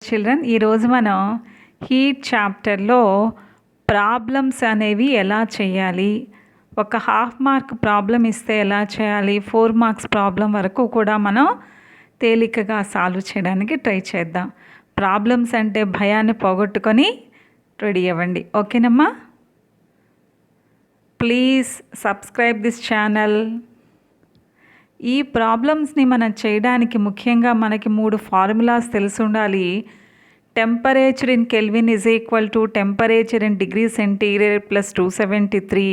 Children ఈరోజు మనం heat చాప్టర్లో ప్రాబ్లమ్స్ అనేవి ఎలా చేయాలి, ఒక హాఫ్ మార్క్ ప్రాబ్లం ఇస్తే ఎలా చేయాలి, 4 మార్క్స్ ప్రాబ్లం వరకు కూడా మనం తేలికగా సాల్వ్ చేయడానికి ట్రై చేద్దాం. ప్రాబ్లమ్స్ అంటే భయాన్ని పోగొట్టుకొని రెడీ అవ్వండి. ఓకేనమ్మా? Please subscribe this channel. ఈ ప్రాబ్లమ్స్ని మనం చేయడానికి ముఖ్యంగా మనకి 3 ఫార్ములాస్ తెలిసి ఉండాలి. Temperature in kelvin is equal to temperature in degree centigrade plus 273.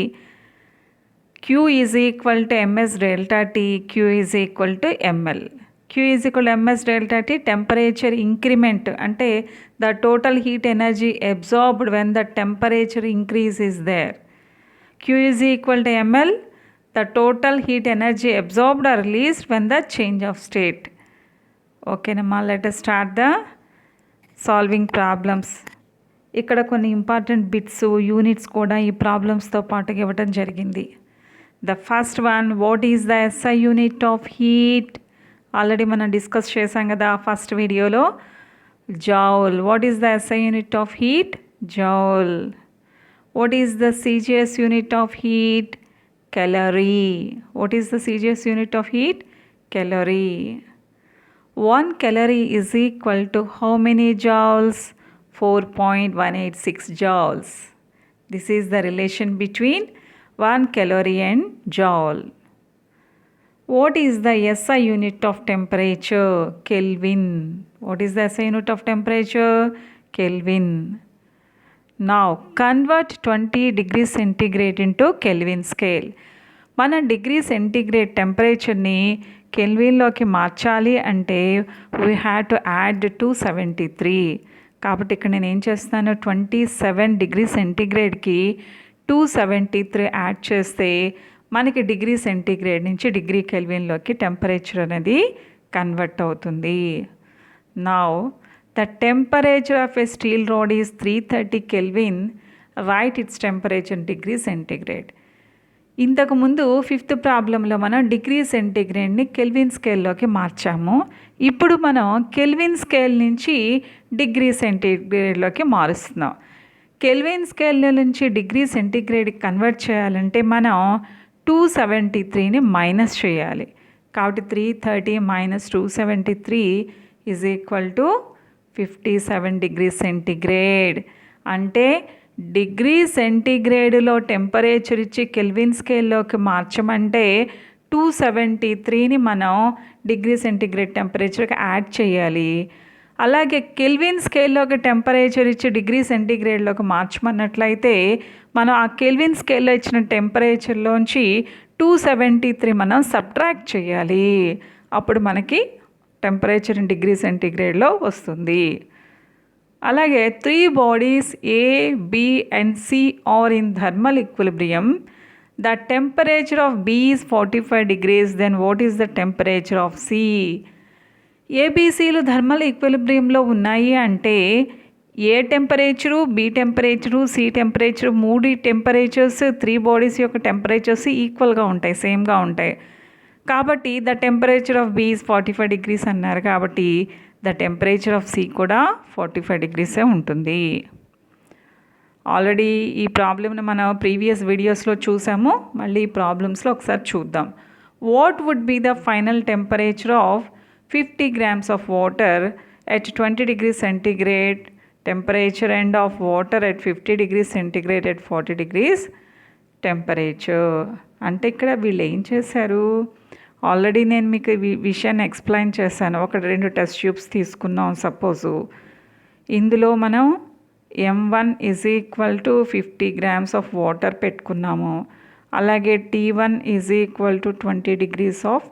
Q is equal to MS delta T. Q is equal to ML. Q is equal to MS delta T. Temperature increment అంటే the total heat energy absorbed when the temperature increase is there. Q is equal to ML. The total heat energy absorbed or released when the change of state. Okay namma, let us start the solving problems. ఇక్కడ కొన్ని important bits units కూడా ఈ ప్రాబ్లమ్స్తో పాటుగా ఇవ్వడం జరిగింది. The first one, what is the SI unit of heat? Already మనం discuss చేసాం కదా ఫస్ట్ వీడియోలో. Joule. What is the SI unit of heat? Joule. What is the CGS unit of heat? Calorie. What is the CGS unit of heat? Calorie. 1 calorie is equal to how many joules? 4.186 joules. This is the relation between 1 calorie and joule. What is the SI unit of temperature? Kelvin. What is the SI unit of temperature? Kelvin. Now convert 20 degree centigrade into Kelvin scale. మన degree centigrade టెంపరేచర్ని కెల్విన్లోకి మార్చాలి అంటే we had to add 273. కాబట్టి ఇక్కడ నేను ఏం చేస్తాను, 27 degree సెంటిగ్రేడ్కి 273 add చేస్తే మనకి డిగ్రీ సెంటిగ్రేడ్ నుంచి డిగ్రీ కెల్విన్లోకి టెంపరేచర్ అనేది కన్వర్ట్ అవుతుంది. Now the temperature of a steel rod is 330 Kelvin. Write its temperature in degree centigrade. ఇంతకుముందు 5th ప్రాబ్లంలో మనం డిగ్రీ సెంటిగ్రేడ్ని కెల్విన్ స్కేల్లోకి మార్చాము. ఇప్పుడు మనం కెల్విన్ స్కేల్ నుంచి డిగ్రీ సెంటిగ్రేడ్లోకి మారుస్తున్నాం. కెల్విన్ స్కేల్ నుంచి డిగ్రీ సెంటిగ్రేడ్కి కన్వర్ట్ చేయాలంటే మనం 273ని మైనస్ చేయాలి. కాబట్టి 330 minus 273 is equal to 57 degree centigrade. అంటే డిగ్రీ సెంటిగ్రేడ్లో టెంపరేచర్ ఇచ్చి కెల్విన్ స్కేల్లోకి మార్చమంటే 273ని మనం డిగ్రీ సెంటిగ్రేడ్ టెంపరేచర్కి యాడ్ చేయాలి. అలాగే కెల్విన్ స్కేల్లోకి టెంపరేచర్ ఇచ్చి డిగ్రీ సెంటిగ్రేడ్లోకి మార్చమన్నట్లయితే మనం ఆ కెల్విన్ స్కేల్లో ఇచ్చిన టెంపరేచర్లోంచి 273 మనం సబ్ట్రాక్ట్ చేయాలి. అప్పుడు మనకి టెంపరేచర్ ఇన్ డిగ్రీ సెంటిగ్రేడ్లో వస్తుంది. అలాగే 3 bodies A, B and C are in thermal equilibrium. The temperature of B is 45 degrees. Then what is the temperature of C? ABCలు థర్మల్ ఈక్విలిబ్రియంలో ఉన్నాయి అంటే A temperature, B temperature, C temperature, 3 temperatures 3 bodies యొక్క temperatures ఈక్వల్గా ఉంటాయి, సేమ్గా ఉంటాయి. కాబట్టి the temperature of B is 45 degrees అన్నారు. కాబట్టి ద టెంపరేచర్ ఆఫ్ C కూడా 45 degrees ఉంటుంది. ఆల్రెడీ ఈ ప్రాబ్లమ్ని మనం ప్రీవియస్ వీడియోస్లో చూసాము. మళ్ళీ ఈ ప్రాబ్లమ్స్లో ఒకసారి చూద్దాం. What would be the final temperature of 50 grams of water at 20 degrees centigrade? Temperature and of water at 50 degrees centigrade at 40 degrees temperature. అంటే ఇక్కడ వీళ్ళు ఏం చేశారు, ఆల్రెడీ నేను మీకు ఈ విషయాన్ని ఎక్స్ప్లెయిన్ చేశాను. 1-2 టెస్ట్ ట్యూబ్స్ తీసుకున్నాం సపోజు. ఇందులో మనం M1 is equal to 50 grams of water పెట్టుకున్నాము. అలాగే T1 is equal to 20 degrees of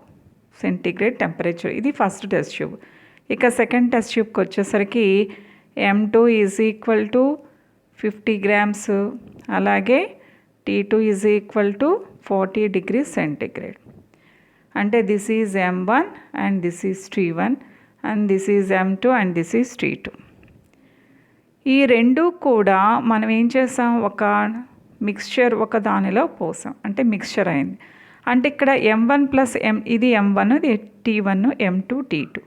centigrade temperature. ఇది ఫస్ట్ టెస్ట్ ట్యూబ్. ఇక సెకండ్ టెస్ట్ ట్యూబ్కి వచ్చేసరికి M2 is equal to 50 grams. అలాగే T2 is equal to 40 degrees centigrade. అంటే this is M1 and this is T1 and this is M2 and this is T2. ఈ రెండు కూడా మనం ఏం చేసాం, ఒక మిక్స్చర్ ఒక దానిలో పోసాం, అంటే మిక్స్చర్ అయింది. అంటే ఇక్కడ M1 ప్లస్ ఇది M1, ఇది T1, M2, T2.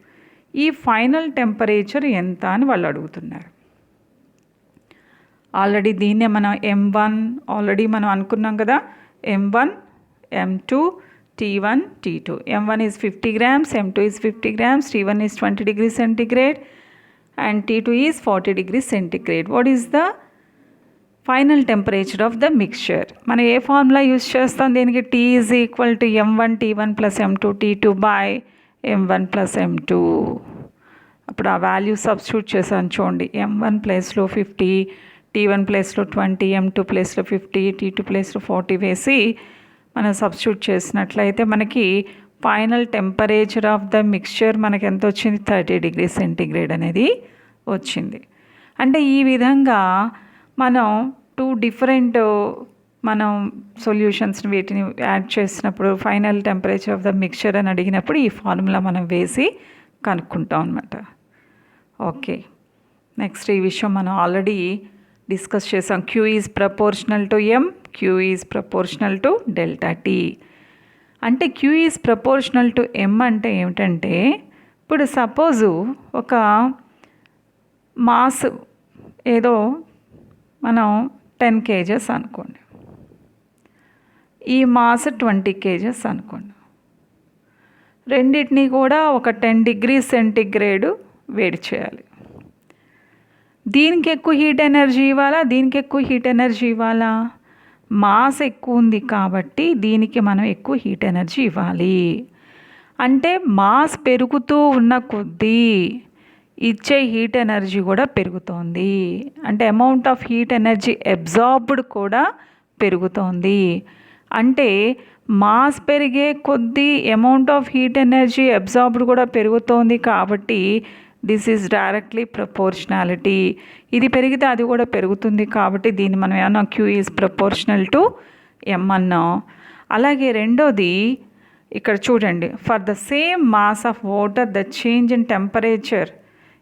ఈ ఫైనల్ టెంపరేచర్ ఎంత అని వాళ్ళు అడుగుతున్నారు. ఆల్రెడీ దీన్నే మనం M1 ఆల్రెడీ మనం అనుకున్నాం కదా, M1, M2, T1, T2. M1 is 50 grams, M2 is 50 grams, T1 is 20 degrees centigrade and T2 is 40 degrees centigrade. What is the final temperature of the mixture? మనం ఏ ఫార్ములా యూజ్ చేస్తాం దీనికి? T is equal to M1 T1 plus M2 T2 by M1 plus M2. అప్పుడు ఆ value substitute చేశాను చూడండి. M1 ప్లేస్లో 50, T1 ప్లేస్లో 20, M2 ప్లేస్లో 50, T2 ప్లేస్లో 40 వేసి మనం సబ్స్టిట్యూట్ చేసినట్లయితే మనకి final temperature of the mixture మనకి ఎంత వచ్చింది? 30 degrees centigrade అనేది వచ్చింది. అంటే ఈ విధంగా మనం 2 డిఫరెంట్ మనం సొల్యూషన్స్ని వీటిని యాడ్ చేసినప్పుడు final temperature of the mixture అని అడిగినప్పుడు ఈ ఫార్ములా మనం వేసి కనుక్కుంటాం అనమాట. ఓకే, నెక్స్ట్ ఈ విషయం మనం ఆల్రెడీ డిస్కస్ చేసాం. Q is proportional to M, Q is proportional to delta T. అంటే Q is proportional to M అంటే ఏమిటంటే, ఇప్పుడు సపోజు ఒక మాస్ ఏదో మనం 10 kgs అనుకోండి, ఈ మాస్ 20 kgs అనుకోండి. రెండింటినీ కూడా ఒక 10 degrees centigrade వేడి చేయాలి. దీనికి ఎక్కువ హీట్ ఎనర్జీ ఇవ్వాలా, దీనికి ఎక్కువ హీట్ ఎనర్జీ ఇవ్వాలా? మాస్ ఎక్కువ ఉంది కాబట్టి దీనికి మనం ఎక్కువ హీట్ ఎనర్జీ ఇవ్వాలి. అంటే మాస్ పెరుగుతూ ఉన్న కొద్దీ ఇచ్చే హీట్ ఎనర్జీ కూడా పెరుగుతోంది. అంటే amount of heat energy absorbed కూడా పెరుగుతోంది. అంటే మాస్ పెరిగే కొద్దీ amount of heat energy absorbed కూడా పెరుగుతోంది. కాబట్టి దిస్ ఈజ్ డైరెక్ట్లీ ప్రపోర్షనాలిటీ. ఇది పెరిగితే అది కూడా పెరుగుతుంది. కాబట్టి దీన్ని మనం ఏమన్నా Q is proportional to M అన్నాం. అలాగే రెండోది ఇక్కడ చూడండి, for the same mass of water the change in temperature.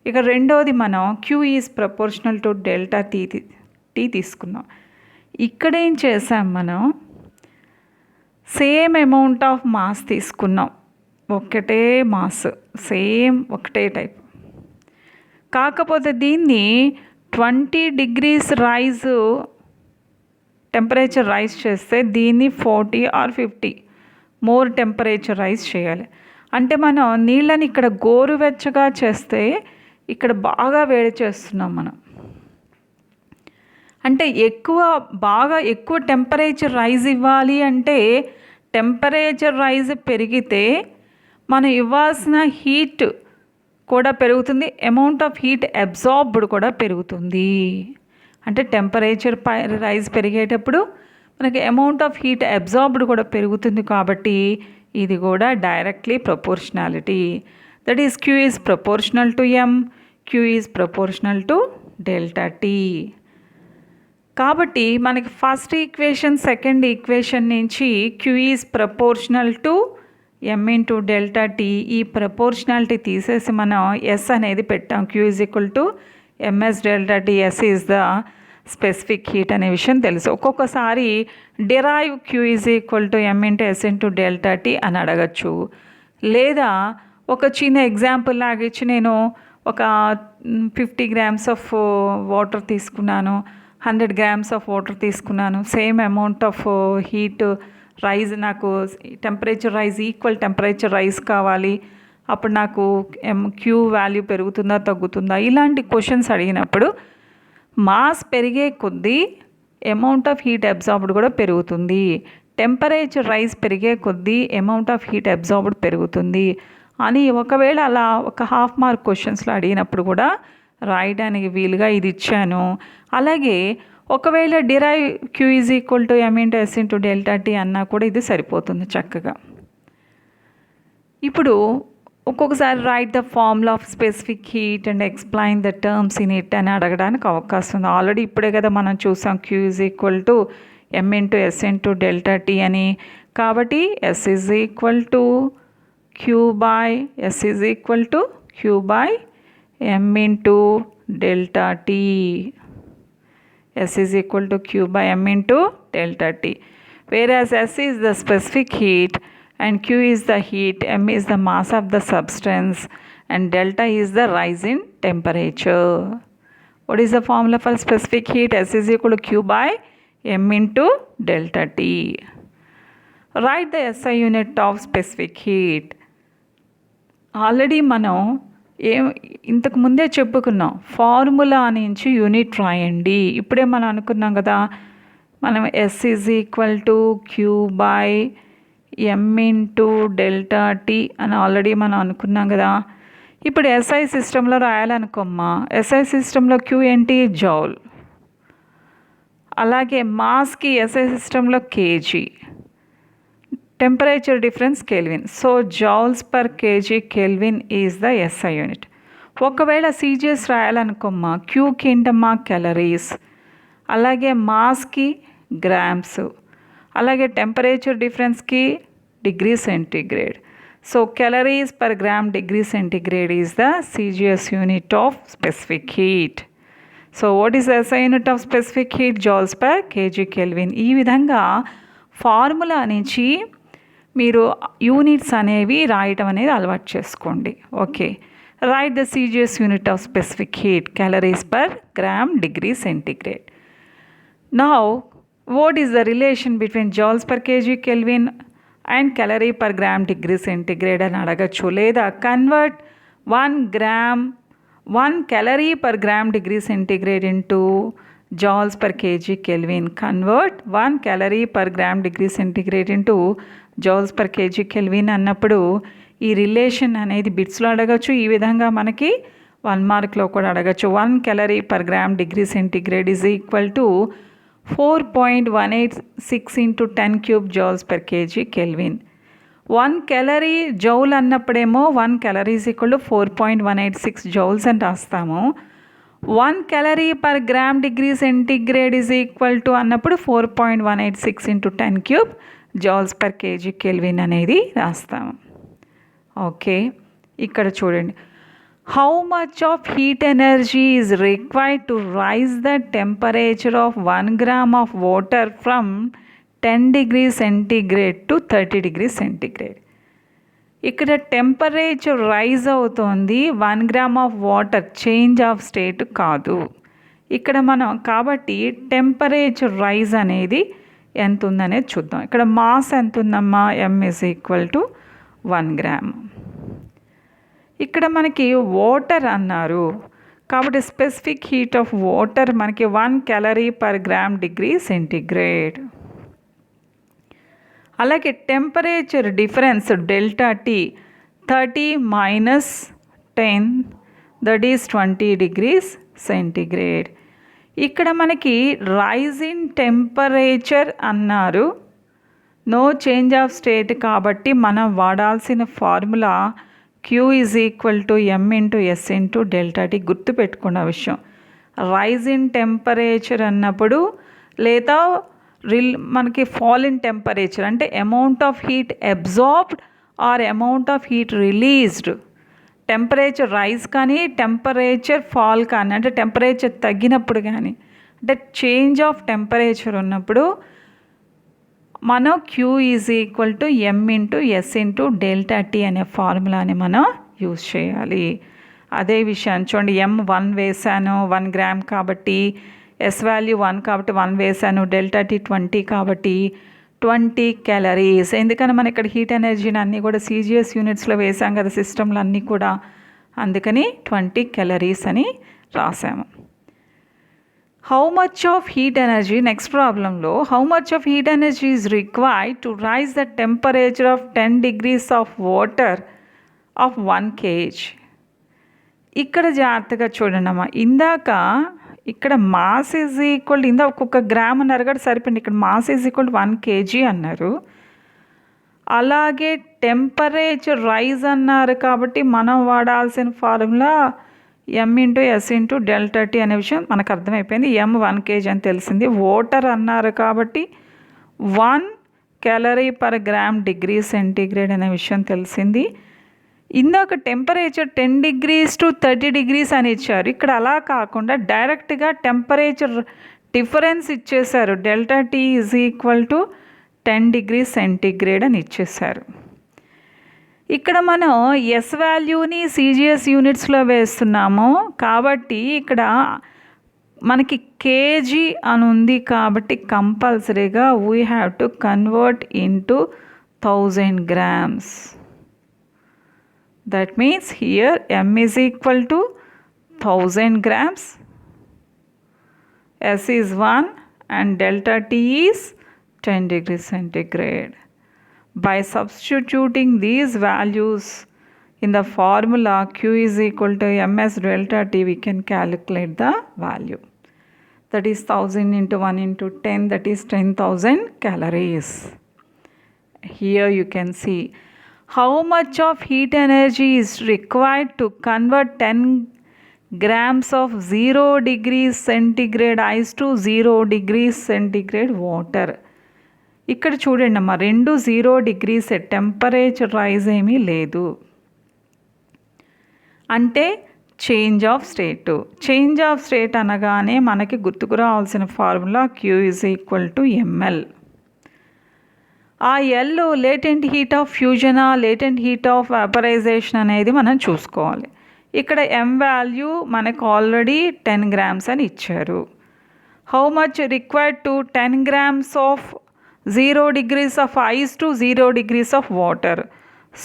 ఇక రెండోది మనం Q is proportional to delta T తీసుకున్నాం. ఇక్కడ ఏం చేసాం, మనం సేమ్ అమౌంట్ ఆఫ్ మాస్ తీసుకున్నాం, ఒకటే మాస్, సేమ్ ఒకటే టైప్. కాకపోతే దీన్ని 20 degrees రైజ్ టెంపరేచర్ రైజ్ చేస్తే దీన్ని 40 or 50 మోర్ టెంపరేచర్ రైజ్ చేయాలి. అంటే మనం నీళ్ళని ఇక్కడ గోరువెచ్చగా చేస్తే ఇక్కడ బాగా వేడి చేస్తున్నాం మనం. అంటే బాగా ఎక్కువ టెంపరేచర్ రైజ్ ఇవ్వాలి అంటే టెంపరేచర్ రైజ్ పెరిగితే మనం ఇవ్వాల్సిన హీట్ కూడా పెరుగుతుంది, అమౌంట్ ఆఫ్ హీట్ అబ్జార్బ్డ్ కూడా పెరుగుతుంది. అంటే టెంపరేచర్ రైజ్ పెరిగేటప్పుడు మనకి అమౌంట్ ఆఫ్ హీట్ అబ్జార్బ్డ్ కూడా పెరుగుతుంది. కాబట్టి ఇది కూడా directly proportionality. That is Q is proportional to M, Q is proportional to delta T. కాబట్టి మనకి ఫస్ట్ ఈక్వేషన్ సెకండ్ ఈక్వేషన్ నుంచి Q is proportional to M into delta T, ఈ proportionality తీసేసి మనం S అనేది పెట్టాం. Q is equal to MS delta T, S is the specific heat అనే విషయం తెలుసు. ఒక్కొక్కసారి derive Q is equal to M into S into delta T అని అడగచ్చు. లేదా ఒక చిన్న ఎగ్జాంపుల్ లాగా ఇచ్చి నేను ఒక 50 grams ఆఫ్ వాటర్ తీసుకున్నాను, 100 grams ఆఫ్ వాటర్ తీసుకున్నాను, same amount of heat rise, నాకు temperature rise equal temperature rise కావాలి, అప్పుడు నాకు Q వాల్యూ పెరుగుతుందా తగ్గుతుందా, ఇలాంటి క్వశ్చన్స్ అడిగినప్పుడు మాస్ పెరిగే కొద్దీ అమౌంట్ ఆఫ్ హీట్ అబ్జార్బ్డ్ కూడా పెరుగుతుంది, టెంపరేచర్ రైజ్ పెరిగే కొద్దీ అమౌంట్ ఆఫ్ హీట్ అబ్జార్బ్డ్ పెరుగుతుంది అని ఒకవేళ అలా ఒక హాఫ్ మార్క్ క్వశ్చన్స్లో అడిగినప్పుడు కూడా రాయడానికి వీలుగా ఇది ఇచ్చాను. అలాగే ఒకవేళ derive Q is equal to M into S into delta T అన్నా కూడా ఇది సరిపోతుంది చక్కగా. ఇప్పుడు ఒక్కొక్కసారి right the formula of specific heat and explain the terms in it అని అడగడానికి అవకాశం ఉంది. ఆల్రెడీ ఇప్పుడే కదా మనం చూసాం Q is equal to M into S into delta T అని. కాబట్టి S is equal to Q by S is equal to Q by M into delta T. S is equal to Q by M into delta T. Whereas S is the specific heat and Q is the heat, M is the mass of the substance and delta is the rise in temperature. What is the formula for specific heat? S is equal to Q by M into delta T. Write the SI unit of specific heat. Already మనం ఇంతకు ముందే చెప్పుకున్నాం, formula నుంచి unit రాయండి. ఇప్పుడే మనం అనుకున్నాం కదా, మనం S is equal to Q by M into delta T అని ఆల్రెడీ మనం అనుకున్నాం కదా. ఇప్పుడు SI సిస్టంలో రాయాలనుకోమ్మా, SI సిస్టంలో క్యూ ఏంటి? జౌల్. అలాగే మాస్కి SI సిస్టంలో KG, temperature difference kelvin. So joules per KG kelvin is the SI unit. ఒకవేళ CGS రాయాలనుకోమ్మా, క్యూకి ఏంటమ్మా? క్యాలరీస్. అలాగే మాస్కి గ్రామ్స్, అలాగే టెంపరేచర్ డిఫరెన్స్కి degree centigrade. So calories per gram degree centigrade is the CGS unit of specific heat. So what is the SI unit of specific heat? Joules per kg Kelvin. ఈ విధంగా formula నుంచి మీరు units అనేవి రాయటం అనేది అలవాటు చేసుకోండి. Okay, right the CGS unit of specific heat, calories per gram degree centigrade. Now what is the relation between joules per kg Kelvin and calorie per gram degree centigrade అని అడగచ్చు. లేదా convert 1 calorie per gram degree centigrade into joules per kg Kelvin. Convert 1 calorie per gram degree centigrade into joules per kg Kelvin అన్నప్పుడు ఈ relation అనేది బిట్స్లో అడగచ్చు. ఈ విధంగా మనకి 1 మార్క్లో కూడా అడగచ్చు. 1 calorie per gram degree centigrade is equal to 4.186 into 10 cube joules per kg Kelvin. 1 calorie joule అన్నప్పుడేమో 1 calorie is equal to 4.186 joules అని రాస్తాము. 1 calorie per gram degree centigrade is equal to అన్నప్పుడు 4.186 into 10 cube joules per kg Kelvin అనేది రాస్తాము. Okay, ఇక్కడ చూడండి, how much of heat energy is required to rise the temperature of 1 gram of water from 10 degrees centigrade to 30 degrees centigrade. ఇక్కడ temperature rise అవుతోంది, 1 gram of water change of state కాదు. ఇక్కడ మనం కాబట్టి టెంపరేచర్ రైజ్ అనేది ఎంత ఉందనేది చూద్దాం. ఇక్కడ మాస్ ఎంత ఉందమ్మా? M is equal to 1 gram. ఇక్కడ మనకి వాటర్ అన్నారు కాబట్టి స్పెసిఫిక్ హీట్ ఆఫ్ వాటర్ మనకి 1 calorie per gram degree centigrade. అలాగే temperature difference delta T 30 minus 10 that is 20 degrees centigrade. ఇక్కడ మనకి రైజ్ ఇన్ టెంపరేచర్ అన్నారు, నో చేంజ్ ఆఫ్ స్టేట్ కాబట్టి మనం వాడాల్సిన formula Q is equal to M into S into delta T. గుర్తుపెట్టుకున్న విషయం, rise in temperature అన్నప్పుడు లేదా మనకి ఫాల్ ఇన్ టెంపరేచర్ అంటే amount of heat absorbed or amount of heat released. Temperature rise కానీ టెంపరేచర్ ఫాల్ కానీ అంటే టెంపరేచర్ తగ్గినప్పుడు కానీ అంటే చేంజ్ ఆఫ్ టెంపరేచర్ ఉన్నప్పుడు మనం Q is equal to M into S into delta tea అనే ఫార్ములాని మనం యూజ్ చేయాలి. అదే విషయాన్ని చూడండి, M 1 వేసాను 1 గ్రామ్ కాబట్టి, S వాల్యూ 1 కాబట్టి 1 వేసాను, డెల్టా టీ 20 కాబట్టి 20 calories. ఎందుకని మనం ఇక్కడ హీట్ ఎనర్జీని అన్నీ కూడా CGS యూనిట్స్లో వేసాం కదా సిస్టంలో అన్నీ కూడా, అందుకని 20 calories అని రాసాము. How much of heat energy, next problem lo, how much of heat energy is required to rise the temperature of 10 degrees of water of 1 kg? ఇక్కడ జాగ్రత్తగా చూడండి అమ్మా, ఇందాక ఇక్కడ మాస్ ఈజ్ ఈక్వల్ ఇందాక ఒక్కొక్క గ్రామ్ అన్నారు కదా సరిపోయింది, ఇక్కడ మాస్ ఈజ్ ఈక్వల్ 1 kg అన్నారు. అలాగే టెంపరేచర్ రైజ్ అన్నారు కాబట్టి మనం వాడాల్సిన formula M into S into delta tea అనే విషయం మనకు అర్థమైపోయింది. M 1 kg అని తెలిసింది. వాటర్ అన్నారు కాబట్టి 1 calorie per gram degree centigrade అనే విషయం తెలిసింది. ఇందాక టెంపరేచర్ 10 degrees to 30 degrees అని ఇచ్చారు, ఇక్కడ అలా కాకుండా డైరెక్ట్గా టెంపరేచర్ డిఫరెన్స్ ఇచ్చేశారు. Delta T is equal to 10 degrees centigrade అని ఇచ్చేశారు. ఇక్కడ మనం ఎస్ వాల్యూని సిజిఎస్ యూనిట్స్లో వేస్తున్నాము కాబట్టి ఇక్కడ మనకి కేజీ అని ఉంది కాబట్టి కంపల్సరీగా we have to convert into 1000 grams. That means here m is equal to 1000 grams, S is 1 and delta T is 10 degrees centigrade. By substituting these values in the formula Q is equal to ms delta T, we can calculate the value. That is 1000 into 1 into 10, that is 10,000 calories. Here you can see how much of heat energy is required to convert 10 grams of 0 degrees centigrade ice to 0 degrees centigrade water. ఇక్కడ చూడండి అమ్మా, 0 degrees temperature rise ఏమీ లేదు, అంటే change of state. Change of state అనగానే మనకి గుర్తుకు రావాల్సిన formula Q is equal to ml. ఆ ఎల్ లేటెంట్ హీట్ ఆఫ్ ఫ్యూజనా లేటెంట్ హీట్ ఆఫ్ వేపరైజేషన్ అనేది మనం చూసుకోవాలి. ఇక్కడ ఎం వాల్యూ మనకు ఆల్రెడీ 10 grams అని ఇచ్చారు. How much required to 10 grams of 0 degrees of ice to 0 degrees of water.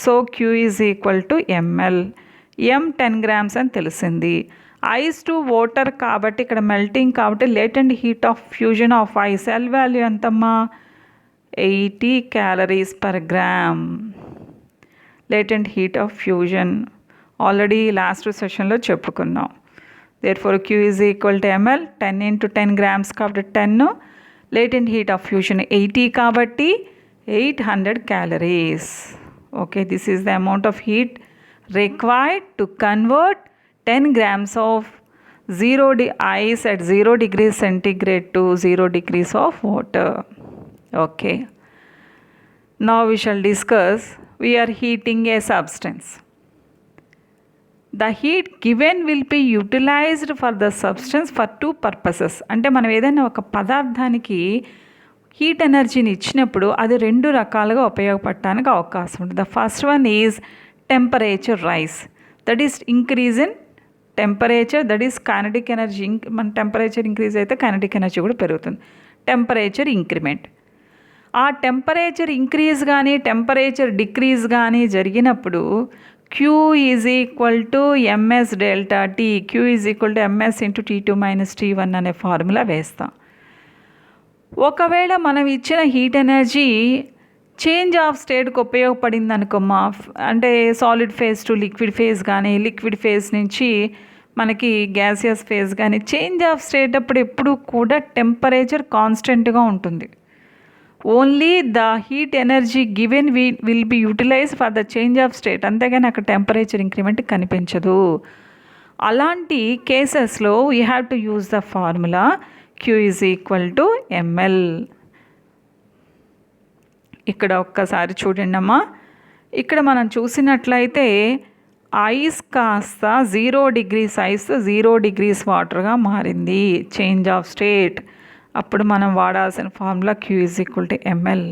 So Q is equal to ML. M 10 grams అని తెలిసింది. ఐస్ టు వాటర్ కాబట్టి ఇక్కడ మెల్టింగ్ కాబట్టి latent heat of fusion of ice L value ఎంతమ్మా, 80 calories per gram. Latent heat of fusion already last సెషన్లో చెప్పుకున్నాం. Therefore Q is equal to ML, 10 into 10 grams కాబట్టి 10, latent heat of fusion 80 కాబట్టి 800 calories. Okay, this is the amount of heat required to convert 10 grams of ice at 0 degrees centigrade to 0 degrees of water. Okay, now we shall discuss, we are heating a substance. The heat given will be utilized for the substance for two purposes. అంటే మనం ఏదైనా ఒక పదార్థానికి heat ఎనర్జీని ఇచ్చినప్పుడు అది 2 రకాలుగా ఉపయోగపడటానికి అవకాశం ఉంటుంది. The first one is temperature rice, that is increase in temperature, that is kinetic energy. మన టెంపరేచర్ ఇంక్రీజ్ అయితే కైనెటిక్ ఎనర్జీ కూడా పెరుగుతుంది. Temperature increment. ఆ టెంపరేచర్ ఇంక్రీజ్ కానీ టెంపరేచర్ డిక్రీజ్ కానీ జరిగినప్పుడు Q is equal to MS delta tea. Q is equal to MS into T2 - T1 అనే formula వేస్తాం. ఒకవేళ మనం ఇచ్చిన హీట్ ఎనర్జీ చేంజ్ ఆఫ్ స్టేట్కి ఉపయోగపడింది అనుకోమ్మా, అంటే solid phase to liquid phase కానీ లిక్విడ్ ఫేజ్ నుంచి మనకి గ్యాసియస్ ఫేజ్ కానీ చేంజ్ ఆఫ్ స్టేట్ అప్పుడు ఎప్పుడు కూడా టెంపరేచర్ కాన్స్టెంట్గా ఉంటుంది. Only the heat energy given will be utilise for the change of state, అంతేగాని అక్కడ టెంపరేచర్ ఇంక్రిమెంట్ కనిపించదు. అలాంటి కేసెస్లో we have to use the formula Q is equal to ML. ఇక్కడ ఒక్కసారి చూడండి అమ్మా, ఇక్కడ మనం చూసినట్లయితే ఐస్ కాస్త 0 degrees ఐస్ 0 degrees వాటర్గా మారింది, చేంజ్ ఆఫ్ స్టేట్. అప్పుడు మనం వాడాల్సిన formula Q is equal to ML.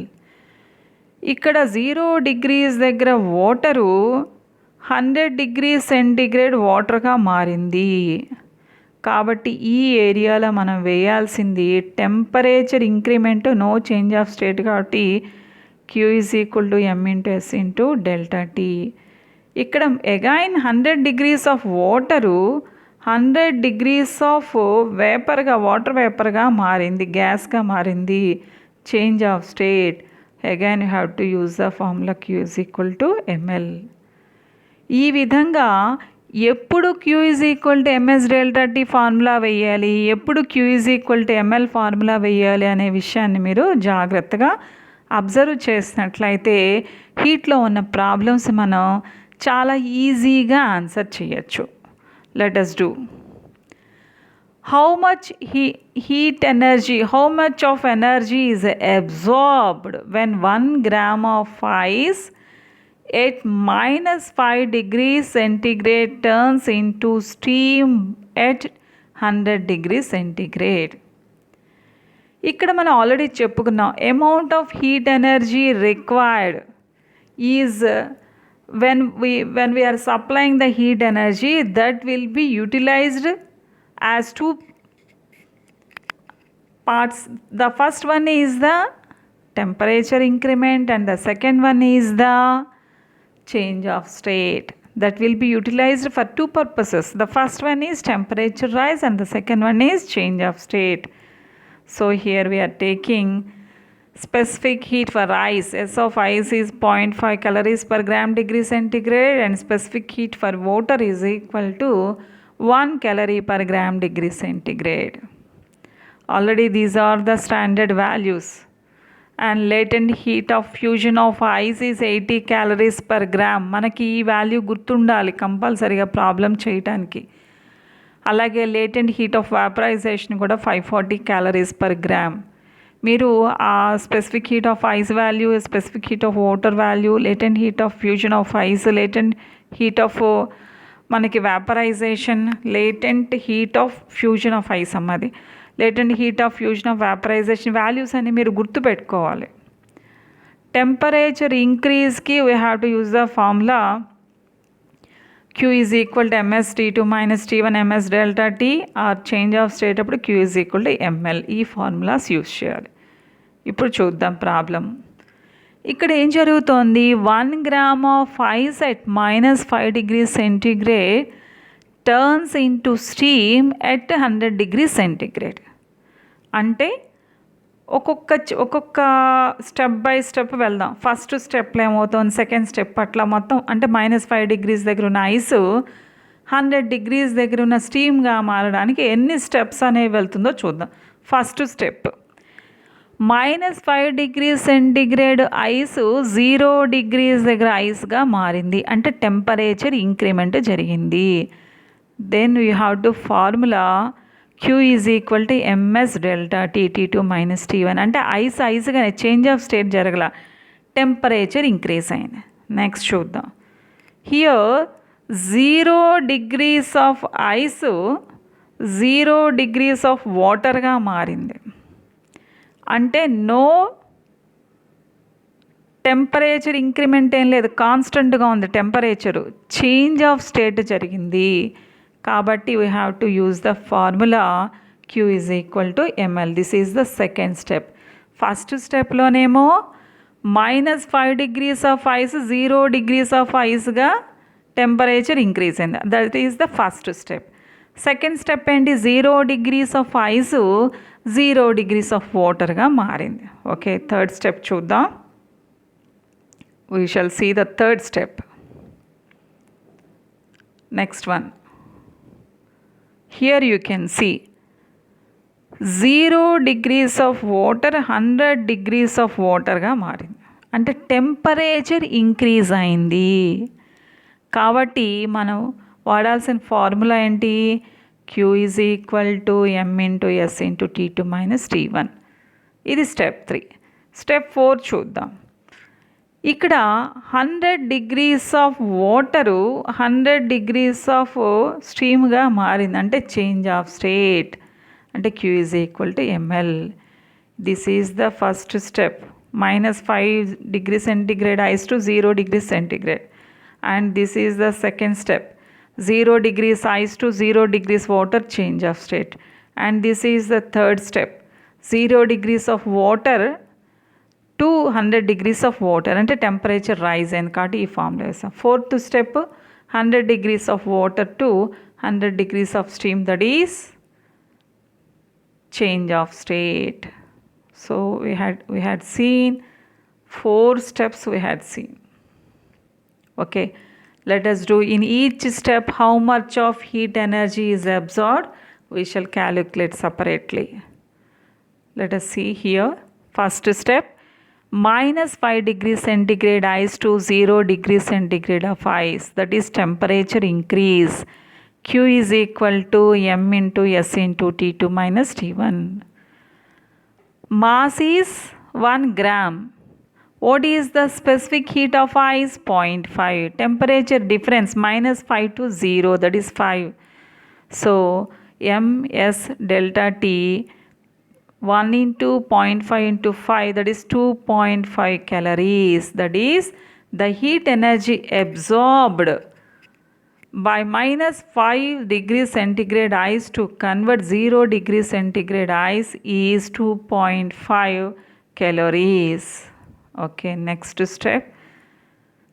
ఇక్కడ 0 degrees దగ్గర వాటరు 100 degrees centigrade వాటర్గా మారింది కాబట్టి ఈ ఏరియాలో మనం వేయాల్సింది temperature increment, no change of state కాబట్టి Q is equal to M into S into delta T. ఇక్కడ again 100 degrees of water 100 degrees of వేపర్గా వాటర్ వేపర్గా మారింది, గ్యాస్గా మారింది, change of state. Again you have to use the formula Q is equal to ML. ఈ విధంగా ఎప్పుడు Q is equal to MS delta T formula వేయాలి, ఎప్పుడు Q is equal to ML formula వేయాలి అనే విషయాన్ని మీరు జాగ్రత్తగా అబ్జర్వ్ చేసినట్లయితే హీట్లో ఉన్న ప్రాబ్లమ్స్ మనం చాలా ఈజీగా ఆన్సర్ చేయొచ్చు. Let us do. How much heat energy, how much of energy is absorbed when 1 gram of ice at -5 degrees centigrade turns into steam at 100 degrees centigrade? ఇక్కడ మనం ఆల్రెడీ చెప్పుకున్నాం, amount of heat energy required is when we are supplying the heat energy, that will be utilized as two parts. The first one is the temperature increment and the second one is the change of state. That will be utilized for two purposes. The first one is temperature rise and the second one is change of state. So here we are taking specific heat for ice. S of ice is 0.5 calories per gram degree centigrade and specific heat for water is equal to 1 calorie per gram degree centigrade. Already these are the standard values. And latent heat of fusion of ice is 80 calories per gram. మనకి ఈ value గుర్తుండాలి కంపల్సరీగా problem చేయటానికి. అలాగే latent heat of వాపరైజేషన్ కూడా 540 calories per gram. మీరు ఆ specific heat of ice value, specific heat of water value, latent heat of fusion of ice, latent heat of మనకి vaporisation, latent heat of fusion of ice అమ్మది, latent heat of fusion of vaporisation values అని మీరు గుర్తుపెట్టుకోవాలి. Temperature ఇంక్రీజ్కి we have to use the formula Q is equal to ms T2 minus T1 ms delta T or change of state అప్పుడు Q is equal to ml. ఈ formulas use చేయాలి. ఇప్పుడు చూద్దాం problem. ఇక్కడ ఏం జరుగుతోంది, 1 gram of ice at -5 degrees centigrade turns into steam at 100 degrees centigrade. అంటే ఒక్కొక్క స్టెప్ బై స్టెప్ వెళ్దాం. ఫస్ట్ స్టెప్లో ఏమవుతుంది, సెకండ్ స్టెప్ అట్లా మొత్తం అంటే -5 degrees దగ్గర ఉన్న ఐస్ 100 degrees దగ్గర ఉన్న స్టీమ్గా మారడానికి ఎన్ని స్టెప్స్ అనేవి వెళ్తుందో చూద్దాం. First step -5 degrees centigrade ice 0 degrees దగ్గర ఐస్గా మారింది అంటే టెంపరేచర్ ఇంక్రిమెంట్ జరిగింది. Then you have to formula Q is equal to ms delta T T2 minus T1 అంటే ఐస్గానే చేంజ్ ఆఫ్ స్టేట్ జరగల, టెంపరేచర్ ఇంక్రీజ్ అయింది. నెక్స్ట్ చూద్దాం. Here 0 degrees of ice 0 degrees of వాటర్గా మారింది అంటే నో టెంపరేచర్ ఇంక్రిమెంట్ ఏం లేదు, కాన్స్టెంట్గా ఉంది టెంపరేచరు, చేంజ్ ఆఫ్ స్టేట్ జరిగింది. కాబట్టి we have to use the formula Q is equal to ml. This is the second step. First స్టెప్లోనేమో -5 degrees of ice 0 degrees of ఐస్గా టెంపరేచర్ ఇంక్రీజ్ అయింది. That is the first step. Second step ఏంటి, 0 degrees of ice 0 degrees of వాటర్గా మారింది. Okay, third step చూద్దాం. We shall see the third step. Next one. Here you can see 0 degrees of water 100 degrees of waterగా మారింది అంటే temperature increase అయింది. కాబట్టి మనం వాడాల్సిన ఫార్ములా ఏంటి, Q is equal to m into s into T2 minus T1. ఇది step 3. Step 4 చూద్దాం. ఇక్కడ 100 degrees of water 100 degrees of స్టీమ్గా మారింది అంటే చేంజ్ ఆఫ్ స్టేట్ అంటే Q is equal to ml. This is the first step. -5 degrees centigrade ice to 0 degrees centigrade and this is the second step. 0 degrees ice to 0 degrees water change of state and this is the third step. 0 degrees of water to 100 degrees of water అంటే temperature rise అయింది కాబట్టి ఈ formula వేస్తాం. Fourth step 100 degrees of water to 100 degrees of steam, that is change of state. So we had seen 4 steps we had seen. Okay, let us do in each step how much of heat energy is absorbed. We shall calculate separately. Let us see here. First step, -5 degrees centigrade ice to 0 degrees centigrade of ice, that is temperature increase. Q is equal to m into s into T2 minus T1. Mass is 1 gram. What is the specific heat of ice? 0.5. Temperature difference -5 to 0, that is 5. So ms delta T 1 into 0.5 into 5, that is 2.5 calories. That is the heat energy absorbed by minus 5 degrees centigrade ice to convert 0 degrees centigrade ice is 2.5 calories. Okay, next step.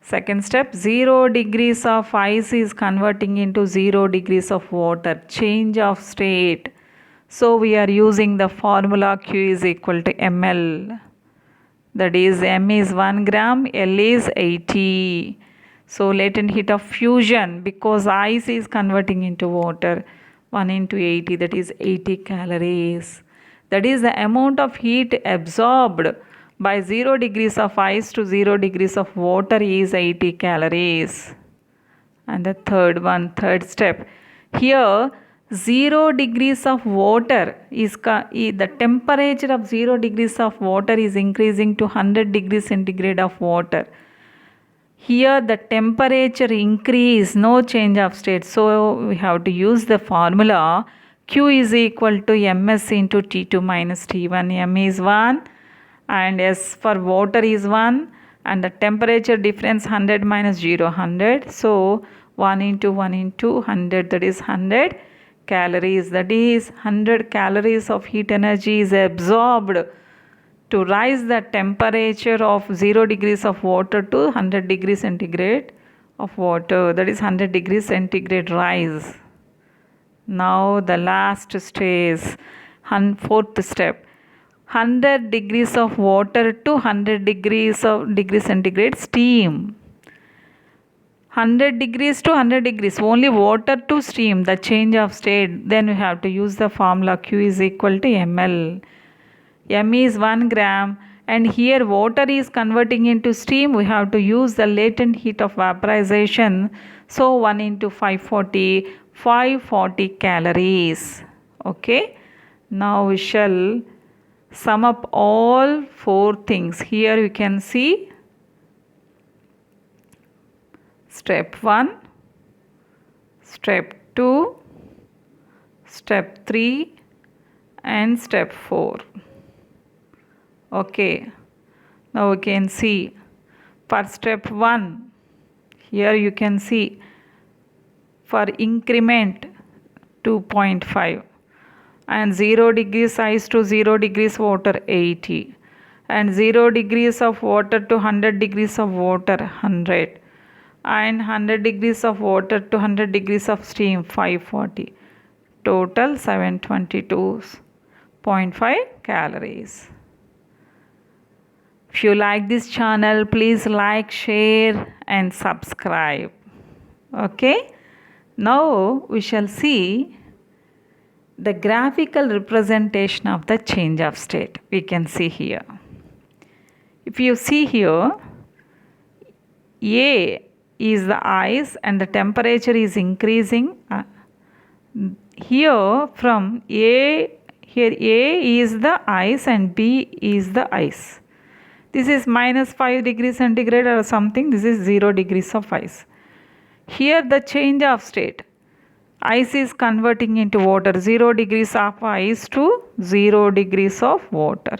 Second step, 0 degrees of ice is converting into 0 degrees of water. Change of state. So we are using the formula Q is equal to ml. That is m is 1 gram, L is 80. So latent heat of fusion, because ice is converting into water, 1 into 80, that is 80 calories. That is the amount of heat absorbed by 0 degrees of ice to 0 degrees of water is 80 calories. And the third step. Here 0 degrees of water is the temperature of 0 degrees of water is increasing to 100 degrees centigrade of water. Here the temperature increase, no change of state. So we have to use the formula Q is equal to ms into T2 minus T1. M is 1 and S for water is 1 and the temperature difference 100 minus 0, 100. So 1 into 1 into 100, that is 100 calories. That is 100 calories of heat energy is absorbed to rise the temperature of 0 degrees of water to 100 degrees centigrade of water. That is 100 degrees centigrade rise. Now the last stage, fourth step. 100 degrees of water to 100 degrees centigrade steam. 100 degrees to 100 degrees, only water to steam, the change of state. Then we have to use the formula Q is equal to ml. M is 1 gram and here water is converting into steam. We have to use the latent heat of vaporization. So 1 into 540 calories. Okay. Now we shall sum up all four things. Here you can see step 1, step 2, step 3 and step 4. Okay, now we can see for step 1, here you can see for increment 2.5 and 0 degrees ice to 0 degrees water 80 and 0 degrees of water to 100 degrees of water 100 and 100 degrees of water to 100 degrees of steam 540. Total 722.5 calories. If you like this channel, please like, share and subscribe. Okay. Now we shall see the graphical representation of the change of state. We can see here. If you see here, A is the ice and the temperature is increasing. Here from A, here A is the ice and B is the ice. This is minus 5 degrees centigrade or something. This is 0 degrees of ice. Here the change of state. Ice is converting into water. 0 degrees of ice to 0 degrees of water.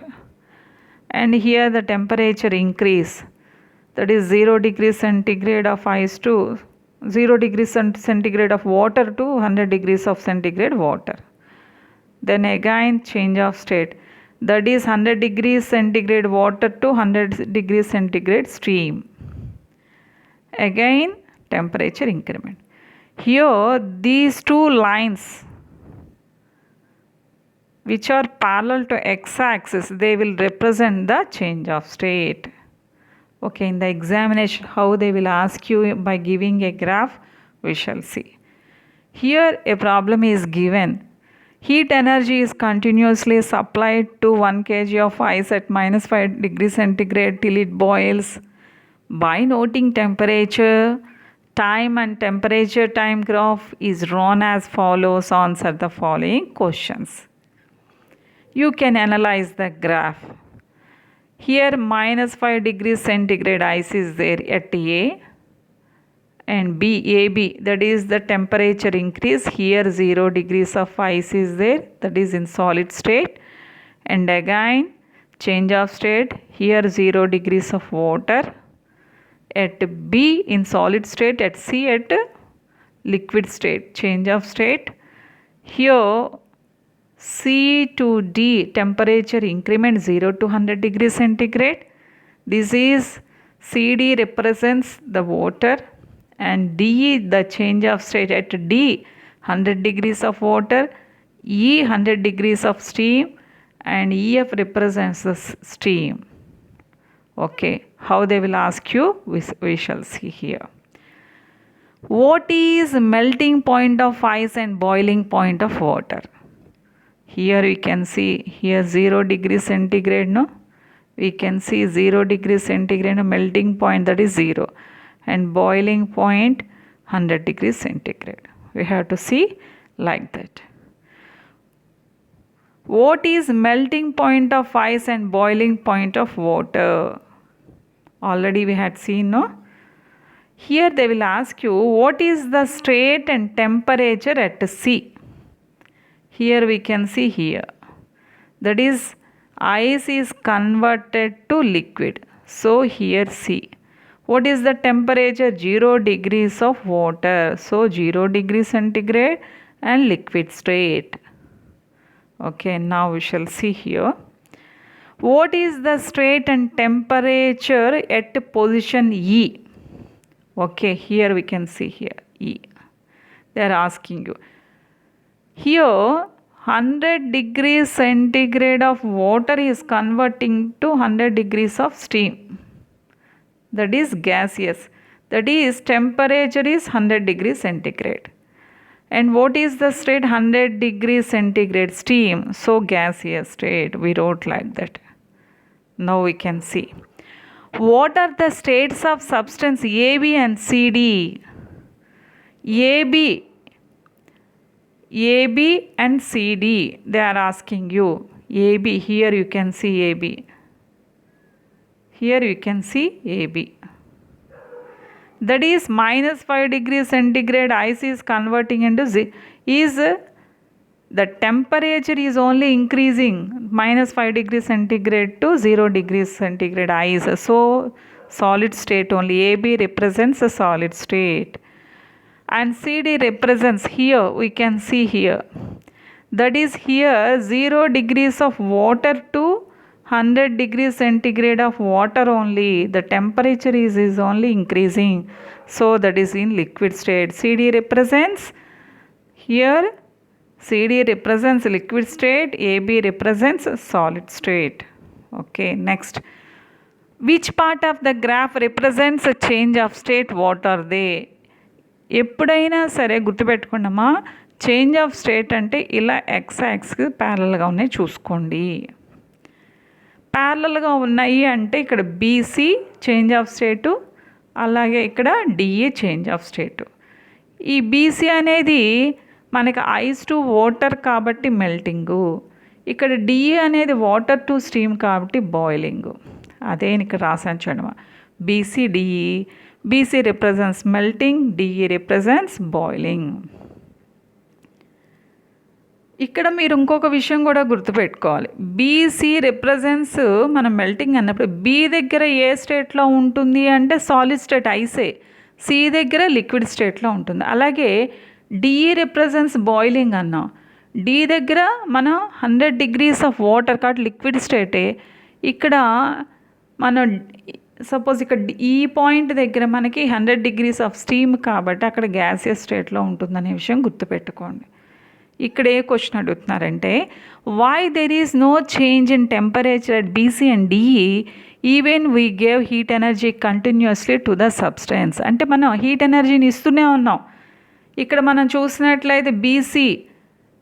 And here the temperature increase. That is 0 degrees centigrade of ice to 0 degrees centigrade of water to 100 degrees of centigrade water. Then again change of state. That is 100 degrees centigrade water to 100 degrees centigrade steam. Again temperature increment. Here these two lines which are parallel to x-axis, they will represent the change of state. Okay, in the examination how they will ask you by giving a graph, we shall see. Here a problem is given. Heat energy is continuously supplied to 1 kg of ice at minus 5 degrees centigrade till it boils. By noting temperature, time and temperature time graph is drawn as follows. Answer the following questions. You can analyze the graph. Here minus 5 degrees centigrade ice is there at A. And AB, that is the temperature increase. Here 0 degrees of ice is there, that is in solid state. And again change of state. Here 0 degrees of water. at B in solid state, at C at liquid state. Change of state. Here C to D temperature increment 0 to 100 degrees centigrade. This is CD represents the water, and D the change of state. At D 100 degrees of water, E 100 degrees of steam, and EF represents the steam. Okay, how they will ask you, we shall see here. What is melting point of ice and boiling point of water? Here we can see here 0 degrees centigrade, no? We can see 0 degrees centigrade, no? Melting point, that is 0, and boiling point 100 degrees centigrade. We have to see like that. What is melting point of ice and boiling point of water? Already we had seen, no? Here they will ask you, what is the state and temperature at C? Here we can see here. That is, ice is converted to liquid. So here C. What is the temperature? 0 degrees of water. So 0 degrees centigrade and liquid state. Okay, now we shall see here. What is the state and temperature at position E? Okay, here we can see here E. They are asking you. Here 100 degrees centigrade of water is converting to 100 degrees of steam. That is gaseous. That is temperature is 100 degrees centigrade. And what is the state? 100 degrees centigrade steam. So gaseous state. We wrote like that. Now we can see. What are the states of substance AB and CD? AB and CD. They are asking you. AB. Here you can see AB. Here you can see AB. That is -5 degrees centigrade ice is converting into the temperature is only increasing -5 degrees centigrade to 0 degrees centigrade ice. So solid state only. AB represents a solid state. And CD represents, here we can see here. That is here 0 degrees of water to 100 degrees centigrade of water only. The temperature is only increasing. So that is in liquid state. CD represents here. CD represents liquid state. AB represents solid state. Okay, next. Which part of the graph represents a change of state? What are they? ఎప్పుడైనా సరే గుర్తుపెట్టుకున్నామా, change of state అంటే ఇలా X యాక్స్కి ప్యారలల్గా ఉన్నాయి చూసుకోండి. ప్యారలల్గా ఉన్నాయి అంటే ఇక్కడ బీసీ చేంజ్ ఆఫ్ స్టేటు, అలాగే ఇక్కడ డిఏ చేంజ్ ఆఫ్ స్టేటు. ఈ బీసీ అనేది మనకి ఐస్ టు వాటర్ కాబట్టి మెల్టింగు, ఇక్కడ డిఏ అనేది వాటర్ టు స్టీమ్ కాబట్టి బాయిలింగు. అదే ఇక్కడ రాసాను చూడమా, BC DE. BC represents melting, DE represents boiling. ఇక్కడ మీరు ఇంకొక విషయం కూడా గుర్తుపెట్టుకోవాలి. బీసీ రిప్రజెంట్స్ మనం మెల్టింగ్ అన్నప్పుడు బి దగ్గర ఏ స్టేట్లో ఉంటుంది అంటే సాలిడ్ స్టేట్ ఐసే, సి దగ్గర లిక్విడ్ స్టేట్లో ఉంటుంది. అలాగే డిఈ రిప్రజెంట్స్ బాయిలింగ్ అన్నాం. డి దగ్గర మనం 100 degrees ఆఫ్ వాటర్ కాబట్టి లిక్విడ్ స్టేటే. ఇక్కడ మనం సపోజ్ ఇక్కడ ఈ పాయింట్ దగ్గర మనకి 100 degrees ఆఫ్ స్టీమ్ కాబట్టి అక్కడ గ్యాసియస్ స్టేట్లో ఉంటుందనే విషయం గుర్తుపెట్టుకోండి. ఇక్కడ ఏ క్వశ్చన్ అడుగుతున్నారంటే, why there is no change in temperature at BC and DE even we gave heat energy continuously to the substance. అంటే మనం హీట్ ఎనర్జీని ఇస్తూనే ఉన్నాం. ఇక్కడ మనం చూసినట్లయితే బీసీ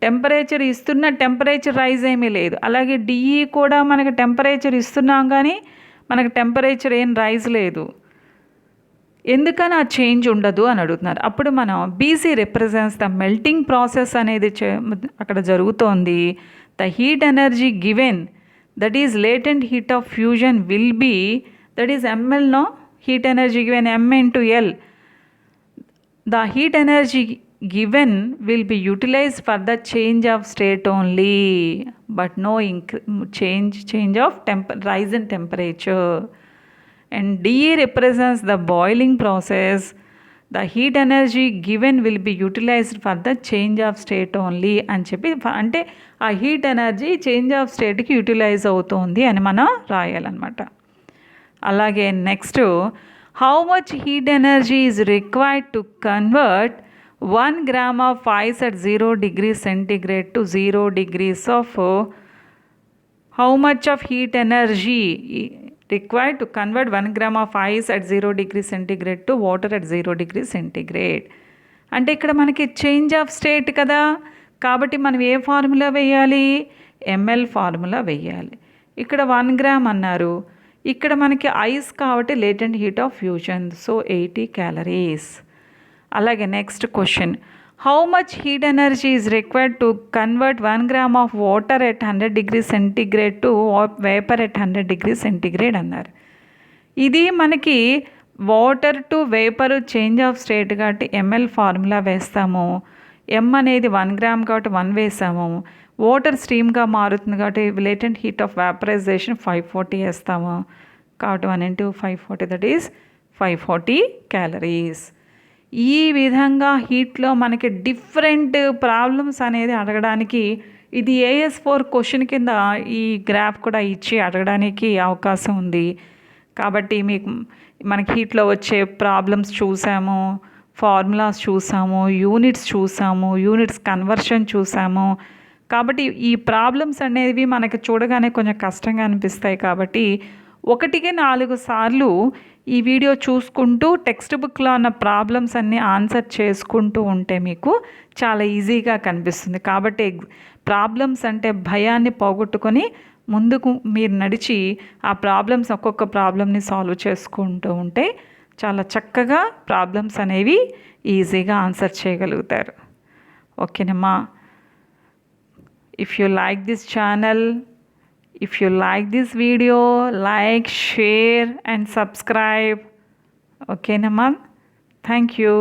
టెంపరేచర్ ఇస్తున్న టెంపరేచర్ రైజ్ ఏమీ లేదు. అలాగే డిఈ కూడా మనకి టెంపరేచర్ ఇస్తున్నాం కానీ మనకు టెంపరేచర్ ఏం రైజ్ లేదు. ఎందుకని ఆ చేంజ్ ఉండదు అని అడుగుతున్నారు. అప్పుడు మనం BC represents the melting process అనేది అక్కడ జరుగుతోంది. The heat energy given, that is latent heat of fusion will be, that is ML no, heat energy given M into L. The heat energy given will be utilized for the change of state only, but no change of rise in temperature. and D represents the boiling process. The heat energy given will be utilized for the change of state only అని చెప్పి అంటే ఆ heat energy change of స్టేట్కి utilise అవుతుంది అని మనం రాయాలన్నమాట. అలాగే next, how much heat energy is required to convert 1 gram of ice at 0 degrees centigrade to 0 degrees of how much of heat energy required to convert 1 gram of ice at 0 degrees centigrade to water at 0 degrees centigrade. అంటే ఇక్కడ మనకి change of state కదా, కాబట్టి మనం ఏ formula వేయాలి, ML formula వేయాలి. ఇక్కడ 1 gram అన్నారు, ఇక్కడ మనకి ఐస్ కాబట్టి latent heat of fusion, so 80 calories. అలాగే next question, how much heat energy is required to convert 1 gram of water at 100 degrees centigrade to vapour at 100 degrees centigrade అన్నారు. ఇది మనకి water to vapour change of state కాబట్టి ML formula వేస్తాము. ఎం అనేది 1 gram కాబట్టి 1 వేసాము. Water స్టీమ్గా మారుతుంది కాబట్టి లేటెంట్ హీట్ ఆఫ్ వేపరైజేషన్ 540 వేస్తాము. కాబట్టి 1 into 540 దట్ ఈస్ 540 calories. ఈ విధంగా హీట్లో మనకి డిఫరెంట్ ప్రాబ్లమ్స్ అనేది అడగడానికి ఇది AS4 క్వశ్చన్ కింద ఈ గ్రాఫ్ కూడా ఇచ్చి అడగడానికి అవకాశం ఉంది. కాబట్టి మీకు మనకి హీట్లో వచ్చే ప్రాబ్లమ్స్ చూసాము, ఫార్ములాస్ చూసాము, యూనిట్స్ చూసాము, యూనిట్స్ కన్వర్షన్ చూసాము. కాబట్టి ఈ ప్రాబ్లమ్స్ అనేవి మనకి చూడగానే కొంచెం కష్టంగా అనిపిస్తాయి. కాబట్టి 1కి 4 సార్లు ఈ వీడియో చూసుకుంటూ టెక్స్ట్ బుక్లో ఉన్న ప్రాబ్లమ్స్ అన్నీ ఆన్సర్ చేసుకుంటూ ఉంటే మీకు చాలా ఈజీగా కనిపిస్తుంది. కాబట్టి ప్రాబ్లమ్స్ అంటే భయాన్ని పోగొట్టుకొని ముందుకు మీరు నడిచి ఆ ప్రాబ్లమ్స్ ఒక్కొక్క ప్రాబ్లమ్ని సాల్వ్ చేసుకుంటూ ఉంటే చాలా చక్కగా ప్రాబ్లమ్స్ అనేవి ఈజీగా ఆన్సర్ చేయగలుగుతారు. ఓకేనమ్మా. If you like this channel, if you like this video, like, share and subscribe. Okay, Naman. Thank you.